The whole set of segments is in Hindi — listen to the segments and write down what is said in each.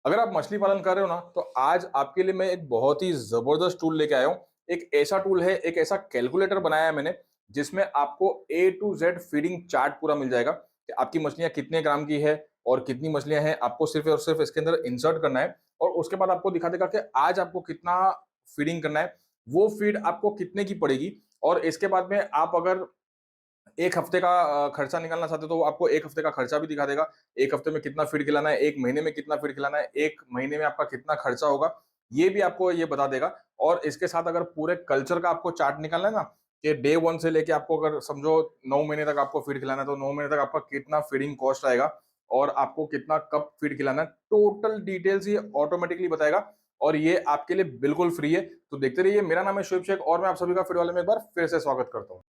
अगर आप मछली पालन कर रहे हो ना, तो आज आपके लिए मैं एक बहुत ही ज़बरदस्त टूल लेके आया हूँ। एक ऐसा टूल है, एक ऐसा कैलकुलेटर बनाया है मैंने, जिसमें आपको ए टू ज़ेड फीडिंग चार्ट पूरा मिल जाएगा कि आपकी मछलियाँ कितने ग्राम की है और कितनी मछलियाँ हैं। आपको सिर्फ़ और सिर्फ़ इसके अंदर इंसर्ट करना है और उसके बाद आपको दिखा देगा कि आज आपको कितना फीडिंग करना है, वो फीड आपको कितने की पड़ेगी और इसके बाद में आप अगर 1 हफ्ते का खर्चा निकालना चाहते हो तो वो आपको 1 हफ्ते का खर्चा भी दिखा देगा। 1 हफ्ते में कितना फीड खिलाना है, 1 महीने में कितना फीड खिलाना है, 1 महीने में आपका कितना खर्चा होगा, ये भी आपको ये बता देगा। और इसके साथ अगर पूरे कल्चर का आपको चार्ट निकालना है ना, कि डे 1 से लेके आपको अगर समझो 9 महीने तक आपको फीड खिलाना है, तो 9 महीने तक आपका कितना फीडिंग कॉस्ट आएगा और आपको कितना कब फीड खिलाना है, टोटल डिटेल्स ये ऑटोमैटिकली बताएगा और ये आपके लिए बिल्कुल फ्री है। तो देखते रहिए। मेरा नाम है शुएब शेख और मैं आप सभी का फीड वाले में एक बार फिर से स्वागत करता हूँ।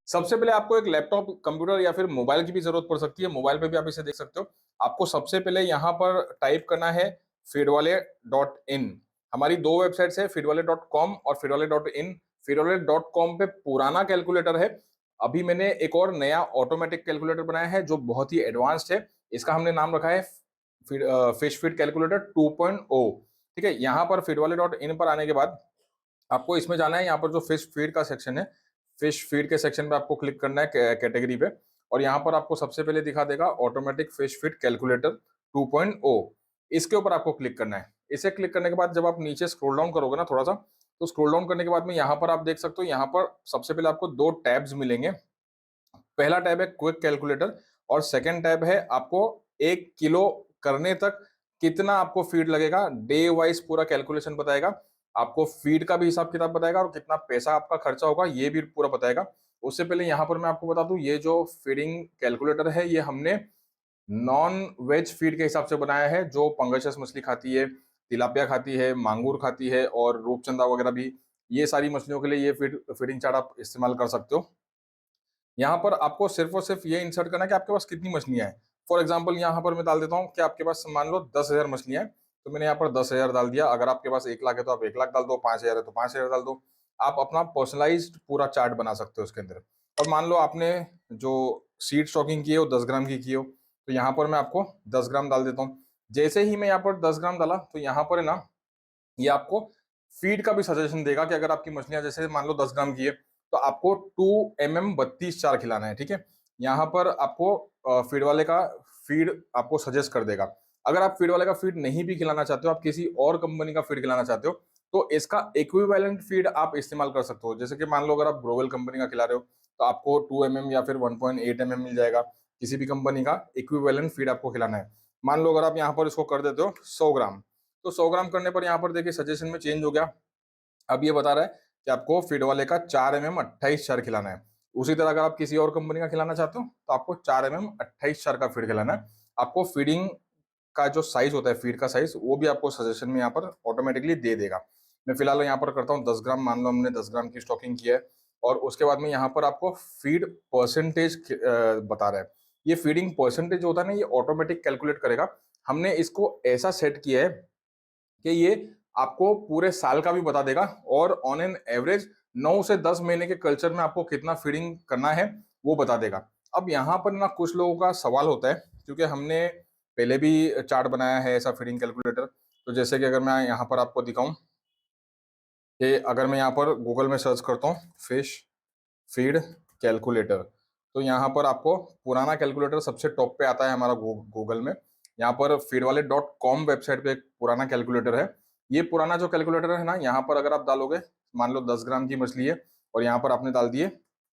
सबसे पहले आपको एक लैपटॉप, कंप्यूटर या फिर मोबाइल की भी ज़रूरत पड़ सकती है। मोबाइल पे भी आप इसे देख सकते हो। आपको सबसे पहले यहाँ पर टाइप करना है feedwale.in। हमारी 2 वेबसाइट्स है, feedwale.com और feedwale.in। feedwale.com पे पुराना कैलकुलेटर है। अभी मैंने एक और नया ऑटोमेटिक कैलकुलेटर बनाया है जो बहुत ही एडवांस्ड है। इसका हमने नाम रखा है फिश फीड कैलकुलेटर 2.0। ठीक है? यहाँ पर feedwale.in पर आने के बाद आपको इसमें जाना है। यहाँ पर जो फिश फीड का सेक्शन है, फिश फीड के सेक्शन पे आपको क्लिक करना है कैटेगरी पे और यहाँ पर आपको सबसे पहले दिखा देगा ऑटोमेटिक फिश फीड कैलकुलेटर 2.0। इसके ऊपर आपको क्लिक करना है। इसे क्लिक करने के बाद जब आप नीचे स्क्रॉल डाउन करोगे ना थोड़ा सा, तो स्क्रॉल डाउन करने के बाद में यहाँ पर आप देख सकते हो, यहाँ पर सबसे पहले आपको 2 टैब्स मिलेंगे। पहला टैब है क्विक कैलकुलेटर और सेकंड टैब है आपको 1 किलो करने तक कितना आपको फीड लगेगा, डे वाइज पूरा कैलकुलेशन बताएगा। आपको फीड का भी हिसाब किताब बताएगा और कितना पैसा आपका खर्चा होगा ये भी पूरा बताएगा। उससे पहले यहाँ पर मैं आपको बता दूं, ये जो फीडिंग कैलकुलेटर है ये हमने नॉन वेज फीड के हिसाब से बनाया है, जो पंगसियस मछली खाती है, तिलापिया खाती है, मांगूर खाती है और रूपचंदा वगैरह भी, ये सारी मछलियों के लिए ये फीडिंग चार्ट आप इस्तेमाल कर सकते हो। यहाँ पर आपको सिर्फ और सिर्फ ये इंसर्ट करना है कि आपके पास कितनी मछलियाँ हैं। फॉर एग्जाम्पल यहाँ पर मैं डाल देता हूँ कि आपके पास मान लो 10,000 मछलियाँ हैं, तो मैंने यहाँ पर 10,000 डाल दिया। अगर आपके पास 1 लाख है तो आप 1 लाख डाल दो, 5,000 है तो 5,000 डाल दो। आप अपना पर्सनलाइज्ड पूरा चार्ट बना सकते हो उसके अंदर। और मान लो आपने जो सीड स्टॉकिंग की है वो 10 ग्राम की हो, तो यहाँ पर मैं आपको 10 ग्राम डाल देता हूँ। जैसे ही मैं यहाँ पर 10 ग्राम डाला तो यहाँ पर है ना, ये आपको फीड का भी सजेशन देगा कि अगर आपकी मछलियां जैसे मान लो 10 ग्राम की है, तो आपको 2 mm 32 चार खिलाना है। ठीक है? यहाँ पर आपको फीड वाले का फीड आपको सजेस्ट कर देगा। अगर आप फीड वाले का फीड नहीं भी खिलाना चाहते हो, आप किसी और कंपनी का फीड खिलाना चाहते हो, तो इसका इक्विवेलेंट फीड आप इस्तेमाल कर सकते हो। जैसे कि मान लो अगर आप ग्रोवेल कंपनी का खिला रहे हो, तो आपको 2 mm या फिर 1.8 mm मिल जाएगा। किसी भी कंपनी का इक्विवेलेंट फीड आपको खिलाना है। मान लो अगर आप यहाँ पर इसको कर देते हो 100 ग्राम, तो 100 ग्राम करने पर यहाँ पर देखिए सजेशन में चेंज हो गया। अब ये बता रहा है कि आपको फीड वाले का 4 mm 28 चार खिलाना है। उसी तरह अगर आप किसी और कंपनी का खिलाना चाहते हो, तो आपको 4 mm 28 चार का फीड खिलाना है। आपको फीडिंग का जो साइज होता है, फीड का साइज, वो भी आपको सजेशन में यहाँ पर ऑटोमेटिकली दे देगा। मैं फिलहाल यहाँ पर करता हूँ 10 ग्राम। मान लो हमने 10 ग्राम की स्टॉकिंग की है और उसके बाद में यहाँ पर आपको फीड परसेंटेज बता रहा है। ये फीडिंग परसेंटेज होता है ना, ये ऑटोमेटिक कैलकुलेट करेगा। हमने इसको ऐसा सेट किया है कि ये आपको पूरे साल का भी बता देगा और ऑन एन एवरेज 9 से 10 महीने के कल्चर में आपको कितना फीडिंग करना है वो बता देगा। अब यहाँ पर ना कुछ लोगों का सवाल होता है, क्योंकि हमने पहले भी चार्ट बनाया है ऐसा फीडिंग कैलकुलेटर। तो जैसे कि अगर मैं यहाँ पर आपको दिखाऊं कि अगर मैं यहाँ पर गूगल में सर्च करता हूँ फिश फीड कैलकुलेटर, तो यहाँ पर आपको पुराना कैलकुलेटर सबसे टॉप पे आता है हमारा गूगल में। यहाँ पर feedwale.com वेबसाइट पे एक पुराना कैलकुलेटर है। ये पुराना जो कैलकुलेटर है ना, यहाँ पर अगर आप डालोगे, मान लो 10 ग्राम की मछली है और यहाँ पर आपने डाल दिए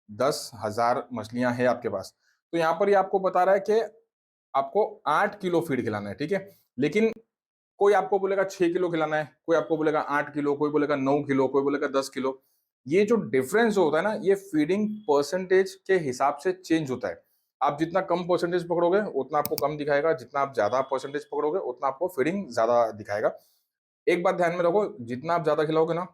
10,000 मछलियां हैं आपके पास, तो यहाँ पर ये आपको बता रहा है कि आपको 8 किलो फीड खिलाना है। ठीक है? लेकिन कोई आपको बोलेगा 6 किलो खिलाना है, कोई आपको बोलेगा 8 किलो, कोई बोलेगा 9 किलो, कोई बोलेगा 10 किलो। ये जो डिफरेंस होता है ना, ये फीडिंग परसेंटेज के हिसाब से चेंज होता है। आप जितना कम परसेंटेज पकड़ोगे उतना आपको कम दिखाएगा, जितना आप ज्यादा परसेंटेज पकड़ोगे उतना आपको फीडिंग ज्यादा दिखाएगा। एक बात ध्यान में रखो, जितना आप ज्यादा खिलाओगे ना,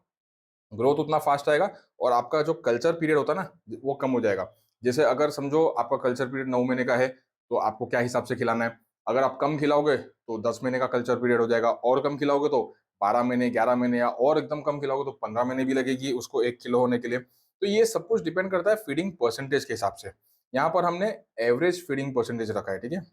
ग्रोथ उतना फास्ट आएगा और आपका जो कल्चर पीरियड होता है ना वो कम हो जाएगा। जैसे अगर समझो आपका कल्चर पीरियड 9 महीने का है, तो आपको क्या हिसाब से खिलाना है। अगर आप कम खिलाओगे तो 10 महीने का कल्चर पीरियड हो जाएगा, और कम खिलाओगे तो 12 महीने, 11 महीने, या और एकदम कम खिलाओगे तो 15 महीने भी लगेगी उसको 1 किलो होने के लिए। तो ये सब कुछ डिपेंड करता है फीडिंग परसेंटेज के हिसाब से। यहाँ पर हमने एवरेज फीडिंग परसेंटेज रखा है, ठीक है।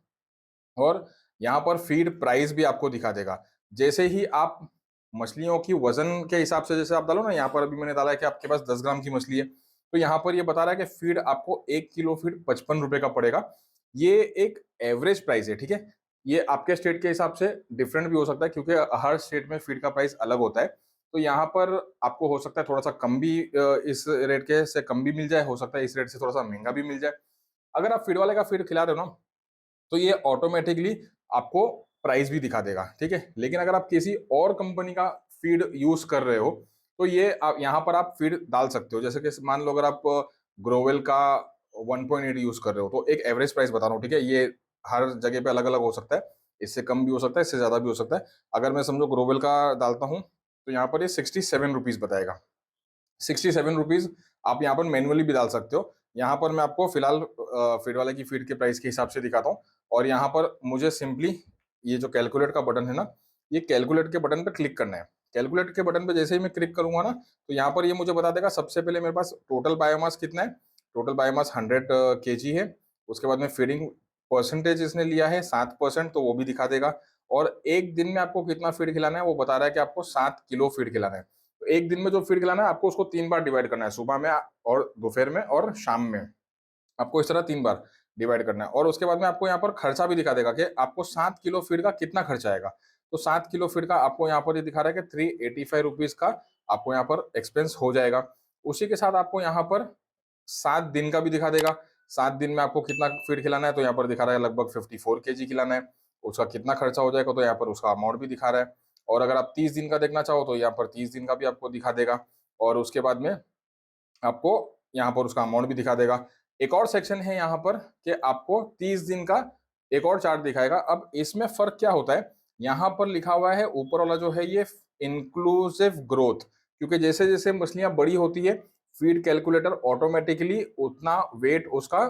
और यहाँ पर फीड प्राइस भी आपको दिखा देगा। जैसे ही आप मछलियों की वजन के हिसाब से जैसे आप डालो ना, यहाँ पर अभी मैंने डाला है कि आपके पास 10 ग्राम की मछली है, तो यहाँ पर ये बता रहा है कि फीड आपको 1 किलो फीड 55 रुपए का पड़ेगा। ये एक एवरेज प्राइस है, ठीक है। ये आपके स्टेट के हिसाब से डिफरेंट भी हो सकता है, क्योंकि हर स्टेट में फीड का प्राइस अलग होता है। तो यहाँ पर आपको हो सकता है थोड़ा सा कम भी, इस रेट के से कम भी मिल जाए, हो सकता है इस रेट से थोड़ा सा महंगा भी मिल जाए। अगर आप फीड वाले का फीड खिला रहे हो ना, तो ये ऑटोमेटिकली आपको प्राइस भी दिखा देगा, ठीक है। लेकिन अगर आप किसी और कंपनी का फीड यूज कर रहे हो, तो ये आप यहाँ पर आप फीड डाल सकते हो। जैसे कि मान लो अगर आप ग्रोवेल का 1.8 यूज कर रहे हो, तो एक एवरेज प्राइस बता रहा हूँ, ठीक है। ये हर जगह पे अलग अलग हो सकता है, इससे कम भी हो सकता है, इससे ज्यादा भी हो सकता है। अगर मैं समझो ग्रोवेल का डालता हूँ, तो यहाँ पर ये 67 रुपीज बताएगा। 67 रुपीज आप यहाँ पर मैनुअली भी डाल सकते हो। यहाँ पर मैं आपको फिलहाल फीड वाले की फीड के प्राइस के हिसाब से दिखाता हूँ। और यहाँ पर मुझे सिंपली ये जो कैलकुलेट का बटन है ना, ये कैलकुलेट के बटन पर क्लिक करना है। कैलकुलेट के बटन पे जैसे ही मैं क्लिक करूंगा ना, तो यहाँ पर ये मुझे बता देगा सबसे पहले मेरे पास टोटल बायोमास कितना है। टोटल बायोमास 100 kg है। उसके बाद में फीडिंग परसेंटेज इसने लिया है 7%, तो वो भी दिखा देगा। और एक दिन में आपको कितना फीड खिलाना है वो बता रहा है कि आपको 7 किलो फीड खिलाना है। तो एक दिन में जो फीड खिलाना है आपको, उसको 3 बार डिवाइड करना है, सुबह में और दोपहर में और शाम में। आपको इस तरह 3 बार डिवाइड करना है। और उसके बाद में आपको यहाँ पर खर्चा भी दिखा देगा कि आपको 7 किलो फीड का कितना खर्चा आएगा। तो 7 किलो फीड का आपको यहाँ पर ये दिखा रहा है कि 385 रुपीज का आपको यहाँ पर एक्सपेंस हो जाएगा। उसी के साथ आपको यहाँ पर 7 दिन का भी दिखा देगा। 7 दिन में आपको कितना फीड खिलाना है, तो यहाँ पर दिखा रहा है लगभग 54 kg खिलाना है। उसका कितना खर्चा हो जाएगा, तो यहाँ पर उसका अमाउंट भी दिखा रहा है। और अगर आप 30 दिन का देखना चाहो, तो यहाँ पर 30 दिन का भी आपको दिखा देगा। और उसके बाद में आपको यहाँ पर उसका अमाउंट भी दिखा देगा। एक और सेक्शन है यहाँ पर कि आपको 30 दिन का एक और चार्ट दिखाएगा। अब इसमें फर्क क्या होता है, यहाँ पर लिखा हुआ है ऊपर वाला जो है ये इंक्लूसिव ग्रोथ, क्योंकि जैसे जैसे मछलियां बड़ी होती है, फीड कैलकुलेटर ऑटोमेटिकली उतना वेट उसका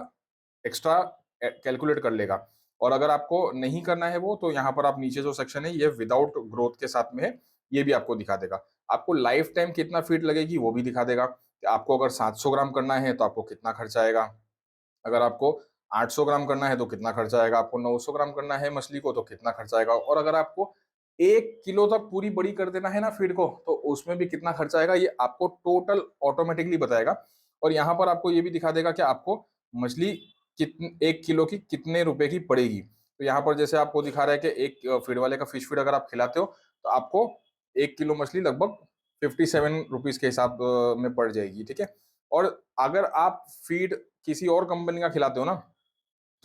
एक्स्ट्रा कैलकुलेट कर लेगा। और अगर आपको नहीं करना है वो, तो यहाँ पर आप नीचे जो सेक्शन है ये विदाउट ग्रोथ के साथ में है, ये भी आपको दिखा देगा। आपको लाइफ टाइम कितना फीड लगेगी वो भी दिखा देगा। कि आपको अगर 700 ग्राम करना है तो आपको कितना खर्चा आएगा, अगर आपको 800 ग्राम करना है तो कितना खर्चा आएगा, आपको 900 ग्राम करना है मछली को तो कितना खर्चा आएगा, और अगर आपको 1 किलो तक पूरी बड़ी कर देना है ना फीड को, तो उसमें भी कितना खर्चा आएगा, ये आपको टोटल ऑटोमेटिकली बताएगा। और यहाँ पर आपको ये भी दिखा देगा कि आपको मछली कितने 1 किलो की कितने रुपए की पड़ेगी। तो यहाँ पर जैसे आपको दिखा रहा है कि एक फीड वाले का फिश फीड अगर आप खिलाते हो, तो आपको 1 किलो मछली लगभग 57 रुपीज के हिसाब में पड़ जाएगी, ठीक है। और अगर आप फीड किसी और कंपनी का खिलाते हो ना,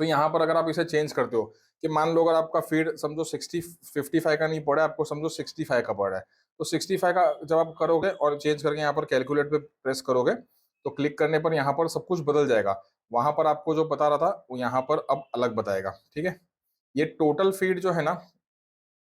तो यहाँ पर अगर आप इसे चेंज करते हो, कि मान लो अगर आपका फीड समझो 55 का नहीं पड़ा है, आपको समझो 65 का पड़ा है, तो 65 का जब आप करोगे और चेंज करके यहाँ पर कैलकुलेट पे प्रेस करोगे, तो क्लिक करने पर यहाँ पर सब कुछ बदल जाएगा। वहां पर आपको जो बता रहा था वो यहाँ पर अब अलग बताएगा, ठीक है। ये टोटल फीड जो है ना,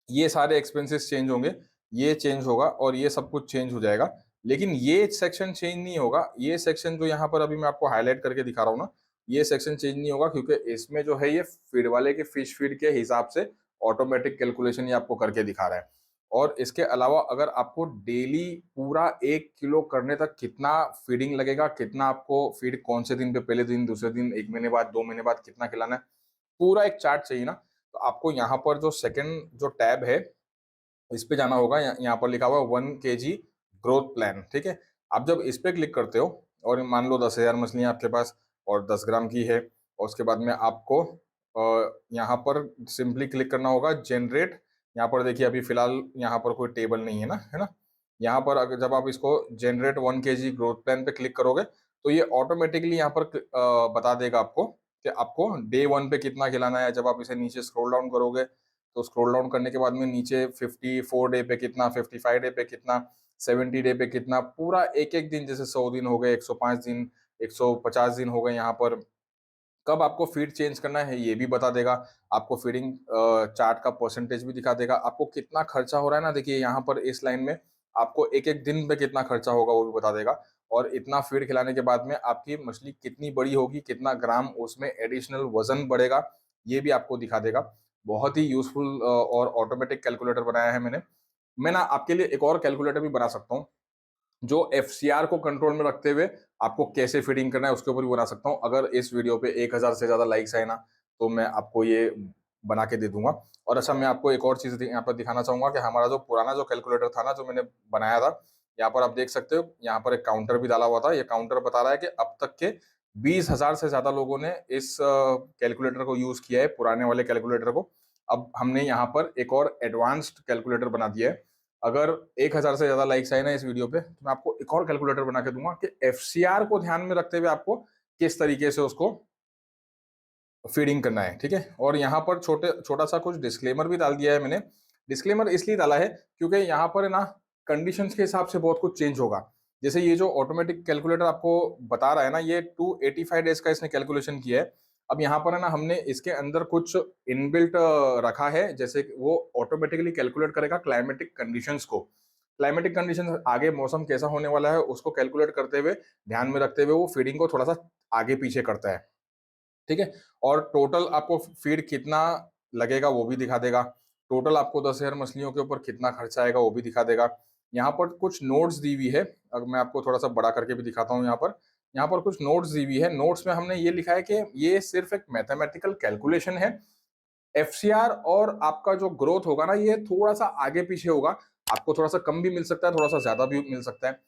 ये सारे एक्सपेंसेस चेंज होंगे, ये चेंज होगा और ये सब कुछ चेंज हो जाएगा। लेकिन ये सेक्शन चेंज नहीं होगा। ये सेक्शन जो यहाँ पर अभी मैं आपको हाईलाइट करके दिखा रहा हूँ ना, ये सेक्शन चेंज नहीं होगा, क्योंकि इसमें जो है ये फीड वाले के फिश फीड के हिसाब से ऑटोमेटिक कैलकुलेशन ये आपको करके दिखा रहा है। और इसके अलावा अगर आपको डेली पूरा 1 किलो करने तक कितना फीडिंग लगेगा, कितना आपको फीड कौन से दिन पे, पहले दिन, दूसरे दिन, 1 महीने बाद, 2 महीने बाद कितना खिलाना है, पूरा एक चार्ट चाहिए ना, तो आपको यहाँ पर जो सेकंड जो टैब है इस पे जाना होगा। यहाँ पर लिखा हुआ है 1 kg ग्रोथ प्लान, ठीक है। आप जब इस पे क्लिक करते हो और मान लो 10,000 मछलियां आपके पास और 10 ग्राम की है, और उसके बाद में आपको यहाँ पर सिंपली क्लिक करना होगा जनरेट। यहाँ पर देखिए अभी फिलहाल यहाँ पर कोई टेबल नहीं है ना, है ना। यहाँ पर अगर जब आप इसको जनरेट 1 kg ग्रोथ प्लान पे क्लिक करोगे, तो ये ऑटोमेटिकली यहाँ पर बता देगा आपको कि आपको डे 1 पे कितना खिलाना है। जब आप इसे नीचे स्क्रॉल डाउन करोगे, तो स्क्रॉल डाउन करने के बाद में नीचे 54 डे पे कितना, 55 डे पे कितना, 70 डे पे कितना, पूरा एक एक दिन, जैसे 100 दिन हो गए, 105 दिन, 150 दिन हो गए, यहाँ पर कब आपको फीड चेंज करना है ये भी बता देगा। आपको फीडिंग चार्ट का परसेंटेज भी दिखा देगा। आपको कितना खर्चा हो रहा है ना, देखिए यहाँ पर इस लाइन में आपको एक एक दिन पे कितना खर्चा होगा वो भी बता देगा। और इतना फीड खिलाने के बाद में आपकी मछली कितनी बड़ी होगी, कितना ग्राम उसमें एडिशनल वजन बढ़ेगा, ये भी आपको दिखा देगा। बहुत ही यूजफुल और ऑटोमेटिक कैलकुलेटर बनाया है मैंने। मैं ना आपके लिए एक और कैलकुलेटर भी बना सकता हूँ। जो एफसीआर को कंट्रोल में रखते हुए आपको कैसे फीडिंग करना है उसके ऊपर भी बना सकता हूँ। अगर इस वीडियो पे 1000 से ज्यादा लाइक्स आए ना तो मैं आपको ये बना के दे दूंगा। और अच्छा, मैं आपको एक और चीज यहाँ पर दिखाना चाहूंगा कि हमारा जो पुराना जो कैलकुलेटर था ना, जो मैंने बनाया था, यहाँ पर आप देख सकते हो, यहाँ पर एक काउंटर भी डाला हुआ था। ये काउंटर बता रहा है कि अब तक के 20,000 से ज्यादा लोगों ने इस कैलकुलेटर को यूज किया है, पुराने वाले कैलकुलेटर को। अब हमने यहाँ पर एक और एडवांस्ड कैलकुलेटर बना दिया है। अगर 1000 से ज्यादा लाइक्स आए ना इस वीडियो पे, तो मैं आपको एक और कैलकुलेटर बना के दूंगा कि एफसीआर को ध्यान में रखते हुए आपको किस तरीके से उसको फीडिंग करना है, ठीक है। और यहाँ पर छोटा सा कुछ डिस्क्लेमर भी डाल दिया है मैंने। डिस्क्लेमर इसलिए डाला है क्योंकि यहाँ पर है ना, कंडीशंस के हिसाब से बहुत कुछ चेंज होगा। जैसे ये जो ऑटोमेटिक कैलकुलेटर आपको बता रहा है ना, ये 285 डेज का इसने कैलकुलेशन किया है। अब यहाँ पर है ना, हमने इसके अंदर कुछ इनबिल्ट रखा है, जैसे कि वो ऑटोमेटिकली कैलकुलेट करेगा क्लाइमेटिक कंडीशंस को। क्लाइमेटिक कंडीशन आगे मौसम कैसा होने वाला है उसको कैलकुलेट करते हुए, ध्यान में रखते हुए वो फीडिंग को थोड़ा सा आगे पीछे करता है, ठीक है। और टोटल आपको फीड कितना लगेगा वो भी दिखा देगा। टोटल आपको 10,000 मछलियों के ऊपर कितना खर्चा आएगा वो भी दिखा देगा। यहाँ पर कुछ नोट्स दी हुई है, अगर मैं आपको थोड़ा सा बड़ा करके भी दिखाता हूँ। यहाँ पर कुछ नोट्स दी हुई है। नोट्स में हमने ये लिखा है कि ये सिर्फ एक मैथमेटिकल कैलकुलेशन है। एफसीआर और आपका जो ग्रोथ होगा ना, ये थोड़ा सा आगे पीछे होगा। आपको थोड़ा सा कम भी मिल सकता है, थोड़ा सा ज्यादा भी मिल सकता है।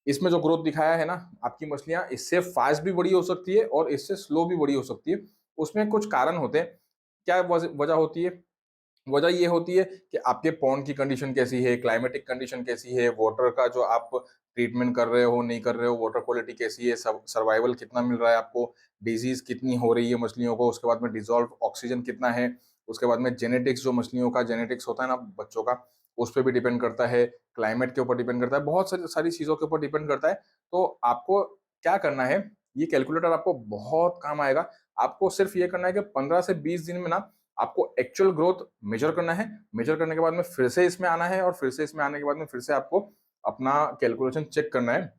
इसमें जो ग्रोथ दिखाया है ना, आपकी मछलियां इससे फास्ट भी बड़ी हो सकती है और इससे स्लो भी बड़ी हो सकती है। उसमें कुछ कारण होते हैं। क्या वजह होती है? वजह ये होती है कि आपके पॉन्ड की कंडीशन कैसी है, क्लाइमेटिक कंडीशन कैसी है, वाटर का जो आप ट्रीटमेंट कर रहे हो नहीं कर रहे हो, वाटर क्वालिटी कैसी है, सर्वाइवल कितना मिल रहा है आपको, डिजीज कितनी हो रही है मछलियों को, उसके बाद में डिजॉल्व ऑक्सीजन कितना है, उसके बाद में जेनेटिक्स, जो मछलियों का जेनेटिक्स होता है ना बच्चों का, उस पर भी डिपेंड करता है, क्लाइमेट के ऊपर डिपेंड करता है, बहुत सारी सारी चीजों के ऊपर डिपेंड करता है। तो आपको क्या करना है, ये कैलकुलेटर आपको बहुत काम आएगा। आपको सिर्फ ये करना है कि 15 से 20 दिन में ना आपको एक्चुअल ग्रोथ मेजर करना है। मेजर करने के बाद में फिर से इसमें आना है, और फिर से इसमें आने के बाद में फिर से आपको अपना कैलकुलेशन चेक करना है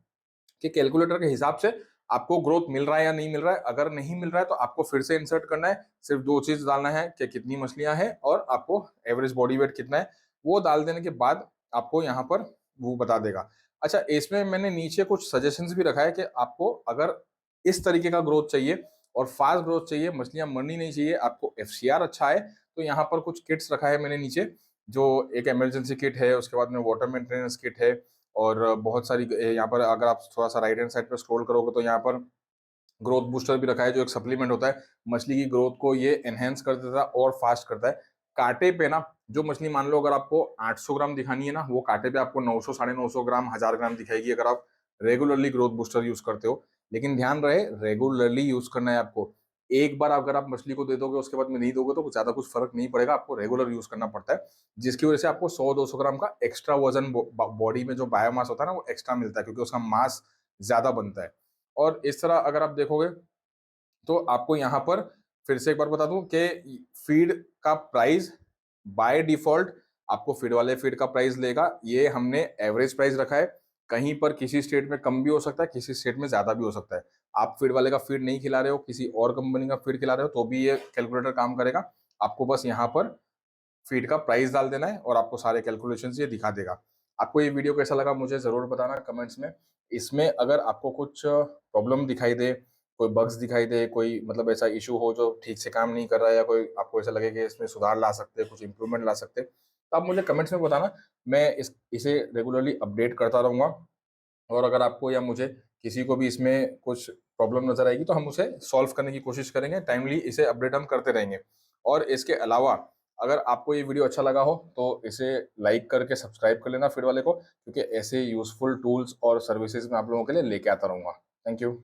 कि कैलकुलेटर के हिसाब से आपको ग्रोथ मिल रहा है या नहीं मिल रहा है। अगर नहीं मिल रहा है तो आपको फिर से इंसर्ट करना है। सिर्फ दो चीज डालना है कि कितनी मछलियां हैं और आपको एवरेज बॉडी वेट कितना है। वो डाल देने के बाद आपको यहाँ पर वो बता देगा। अच्छा, इसमें मैंने नीचे कुछ सजेशंस भी रखा है कि आपको अगर इस तरीके का ग्रोथ चाहिए और फास्ट ग्रोथ चाहिए, मछलियां मरनी नहीं चाहिए, आपको एफसीआर अच्छा है, तो यहाँ पर कुछ किट्स रखा है मैंने नीचे। जो एक इमरजेंसी किट है, उसके बाद में वाटर मेंटेनेंस किट है, और बहुत सारी यहाँ पर अगर आप थोड़ा सा राइट हैंड साइड पर स्क्रॉल करोगे तो यहाँ पर ग्रोथ बूस्टर भी रखा है, जो एक सप्लीमेंट होता है। मछली की ग्रोथ को ये एनहेंस कर देता है और फास्ट करता है। कांटे पे ना, जो मछली मान लो अगर आपको 800 ग्राम दिखानी है ना, वो कांटे पे आपको 900, 950 ग्राम, 1000 ग्राम दिखाएगी, अगर आप रेगुलरली ग्रोथ बूस्टर यूज करते हो। लेकिन ध्यान रहे, रेगुलरली यूज करना है आपको। एक बार अगर आप मछली को दे दोगे उसके बाद में नहीं दोगे तो ज्यादा कुछ फर्क नहीं पड़ेगा। आपको रेगुलर यूज करना पड़ता है, जिसकी वजह से आपको 100-200 ग्राम का एक्स्ट्रा वजन, बॉडी में जो बायोमास होता है ना, वो एक्स्ट्रा मिलता है, क्योंकि उसका मास ज्यादा बनता है। और इस तरह अगर आप देखोगे तो आपको यहाँ पर फिर से एक बार बता दूं कि फीड का प्राइस बाय डिफॉल्ट आपको फीड वाले फीड का प्राइस लेगा। ये हमने एवरेज प्राइस रखा है। कहीं पर किसी स्टेट में कम भी हो सकता है, किसी स्टेट में ज्यादा भी हो सकता है। आप फीड वाले का फीड नहीं खिला रहे हो, किसी और कंपनी का फीड खिला रहे हो, तो भी ये कैलकुलेटर काम करेगा। आपको बस यहाँ पर फीड का प्राइस डाल देना है और आपको सारे कैलकुलेशन ये दिखा देगा। आपको ये वीडियो कैसा लगा मुझे जरूर बताना कमेंट्स में। इसमें अगर आपको कुछ प्रॉब्लम दिखाई दे, कोई बग्स दिखाई दे, कोई मतलब ऐसा इशू हो जो ठीक से काम नहीं कर रहा है, या कोई आपको ऐसा लगे कि इसमें सुधार ला सकते हैं, कुछ इंप्रूवमेंट ला सकते हैं, तो आप मुझे कमेंट्स में बताना। मैं इसे रेगुलरली अपडेट करता रहूंगा। और अगर आपको या मुझे किसी को भी इसमें कुछ प्रॉब्लम नजर आएगी तो हम उसे सॉल्व करने की कोशिश करेंगे। टाइमली इसे अपडेट हम करते रहेंगे। और इसके अलावा अगर आपको ये वीडियो अच्छा लगा हो तो इसे लाइक करके सब्सक्राइब कर लेना फीड वाले को, क्योंकि ऐसे यूजफुल टूल्स और सर्विसेज मैं आप लोगों के लिए लेके आता रहूंगा। Thank you.